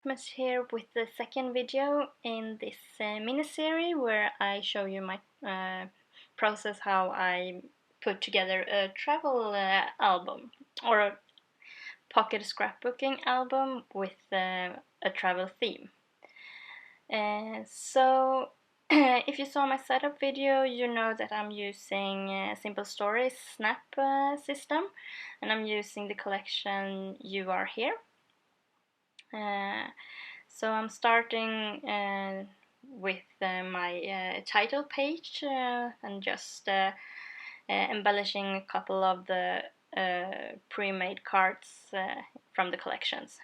Thomas here with the second video in this mini-series where I show you my process how I put together a travel album or a pocket scrapbooking album with a travel theme. So if you saw my setup video, you know that I'm using Simple Stories Snap system, and I'm using the collection You Are Here. So I'm starting with my title page and just embellishing a couple of the pre-made cards from the collections.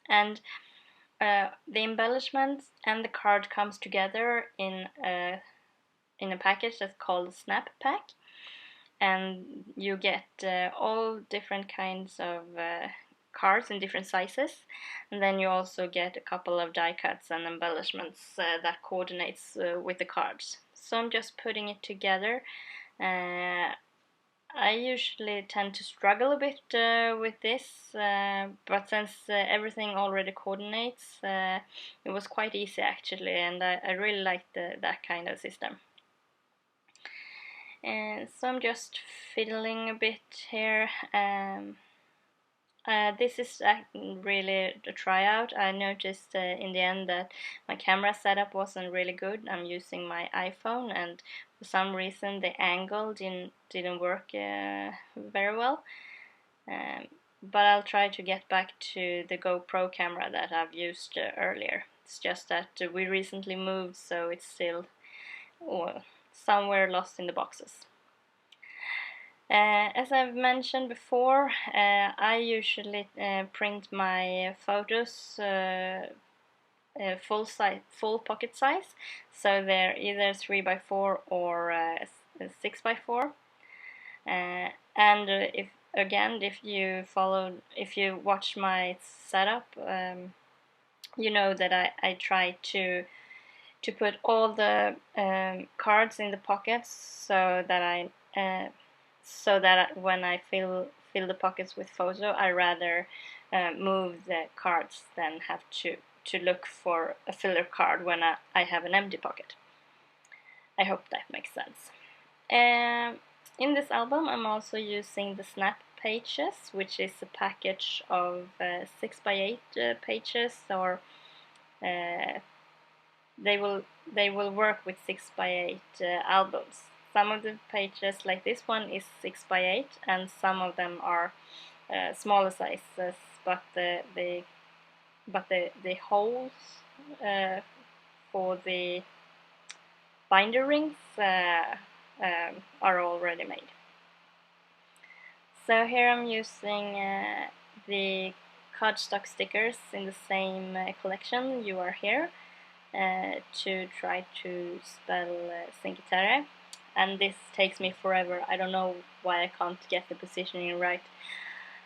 And the embellishments and the card comes together in a package that's called Snap Pack, and you get all different kinds of cards in different sizes, and then you also get a couple of die cuts and embellishments that coordinates with the cards. So I'm just putting it together. I usually tend to struggle a bit with this, but since everything already coordinates, it was quite easy actually, and I really liked that kind of system. And so I'm just fiddling a bit here. This is really a tryout. I noticed in the end that my camera setup wasn't really good. I'm using my iPhone, and for some reason the angle didn't work very well. But I'll try to get back to the GoPro camera that I've used earlier. It's just that we recently moved, so it's still somewhere lost in the boxes. As I've mentioned before, I usually print my photos full pocket size, so they're either 3x4 or 6x4. And if you watch my setup, you know that I try to put all the cards in the pockets so that when I fill the pockets with photo, I rather move the cards than have to look for a filler card when I have an empty pocket. I hope that makes sense. In this album I'm also using the Snap Pages, which is a package of 6x8 pages, or they will work with 6x8 albums. Some of the pages, like this one, is 6x8, and some of them are smaller sizes, but the holes for the binder rings are already made. So here I'm using the cardstock stickers in the same collection You Are Here to try to spell Cinque Terre, and this takes me forever. I don't know why I can't get the positioning right.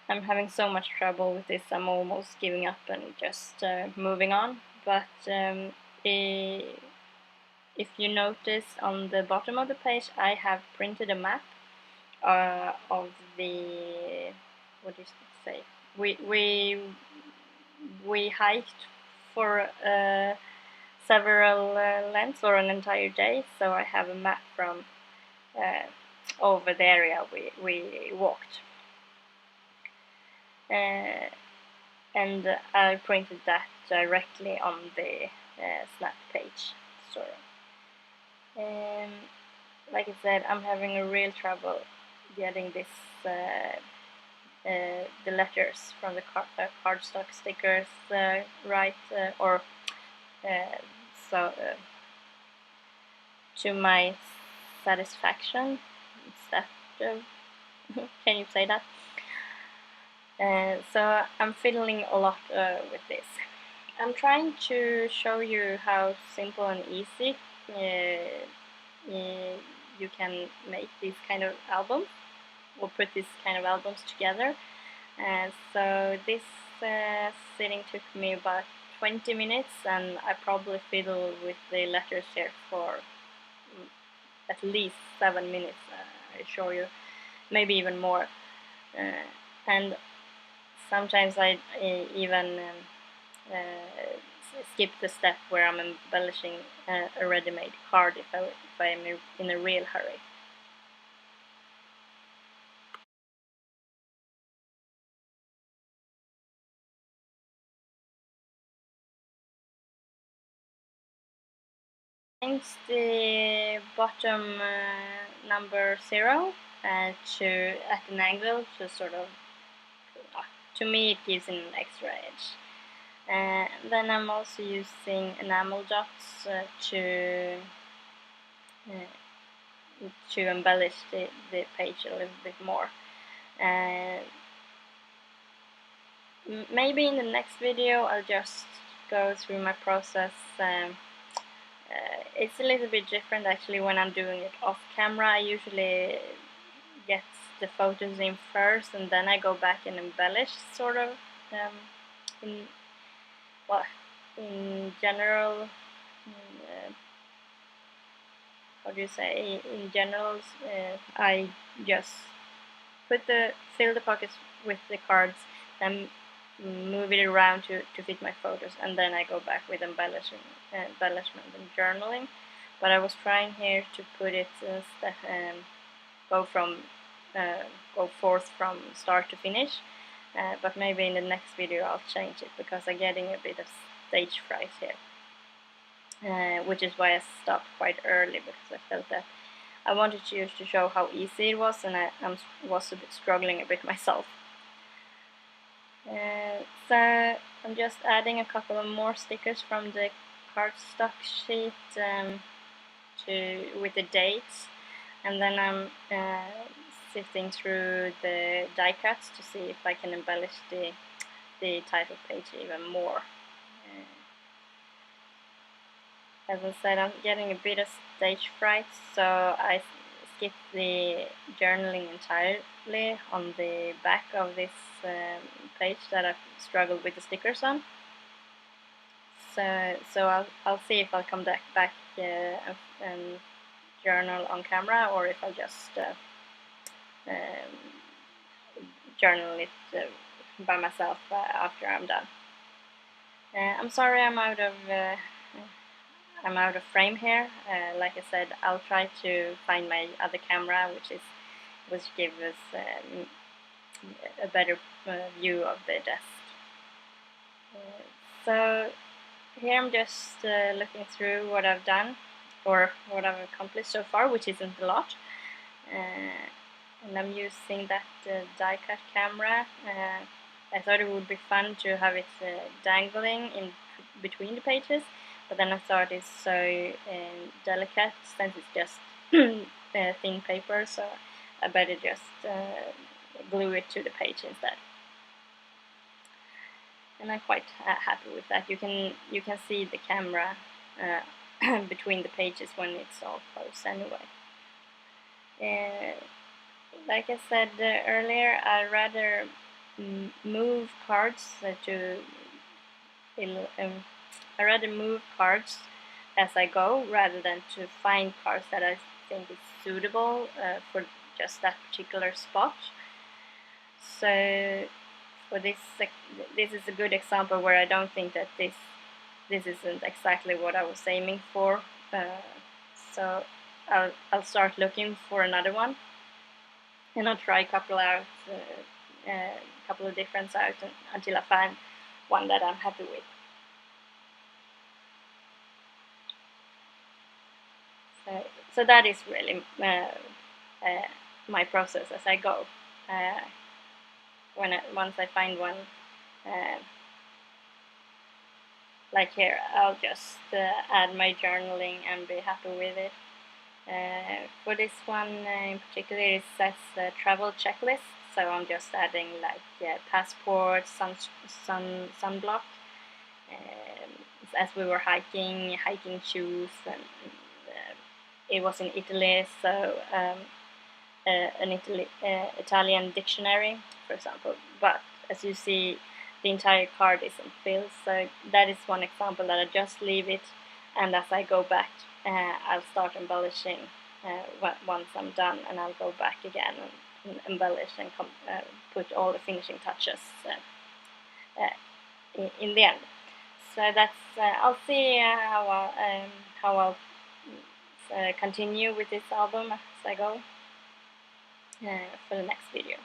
I'm having so much trouble with this, I'm almost giving up and just moving on. But if you notice on the bottom of the page, I have printed a map of the, what do you say? We hiked for several lengths or an entire day, so I have a map from over the area we walked. And I printed that directly on the Snap page. Sorry. Like I said, I'm having a real trouble getting this the letters from the cardstock stickers right, or to my satisfaction. Is that can you say that? So I'm fiddling a lot with this. I'm trying to show you how simple and easy you can make these kind of albums, or put these kind of albums together. So this sitting took me about 20 minutes, and I probably fiddled with the letters here for at least 7 minutes, I assure you, maybe even more. And sometimes I even skip the step where I'm embellishing a ready-made card if I'm in a real hurry. Change the bottom number 0 to at an angle to sort of, to me it gives an extra edge. Then I'm also using enamel dots to embellish the page a little bit more. Maybe in the next video I'll just go through my process. It's a little bit different actually when I'm doing it off camera. I usually get the photos in first and then I go back and embellish, sort of. In general, how do you say? In general, I just fill the pockets with the cards, then move it around to fit my photos, and then I go back with embellishment and journaling. But I was trying here to put it go forth from start to finish. But maybe in the next video I'll change it because I'm getting a bit of stage fright here, which is why I stopped quite early, because I felt that I wanted to show how easy it was, and I was a bit struggling a bit myself. So I'm just adding a couple of more stickers from the cardstock sheet with the dates, and then I'm sifting through the die cuts to see if I can embellish the title page even more. As I said, I'm getting a bit of stage fright, so I skipped the journaling entirely on the back of this page that I've struggled with the stickers on. So I'll see if I'll come back and journal on camera, or if I'll just journal it by myself after I'm done. I'm sorry I'm out of frame here. Like I said, I'll try to find my other camera, which gives us a better view of the desk. So here I'm just looking through what I've done, or what I've accomplished so far, which isn't a lot. And I'm using that die cut camera. I thought it would be fun to have it dangling in between the pages, but then I thought it's so delicate since it's just thin paper, so I better just glue it to the page instead. And I'm quite happy with that. You can see the camera between the pages when it's all close anyway. Like I said earlier, I'd rather move cards as I go, rather than to find cards that I think is suitable for just that particular spot. So for this is a good example where I don't think that this isn't exactly what I was aiming for. So I'll start looking for another one, and I'll try a couple of different out until I find one that I'm happy with. So that is really my process as I go. Once I find one, like here, I'll just add my journaling and be happy with it. For this one in particular, it says travel checklist, so I'm just adding like passport, sunblock, as we were hiking shoes, and it was in Italy, so an Italian dictionary, for example. But as you see, the entire card isn't filled, so that is one example that I just leave it, and as I go back, I'll start embellishing once I'm done, and I'll go back again and embellish and put all the finishing touches in the end. so that's I'll see how I'll continue with this album as I go for the next video.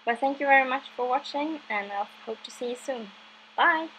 Well, thank you very much for watching, and I hope to see you soon. Bye!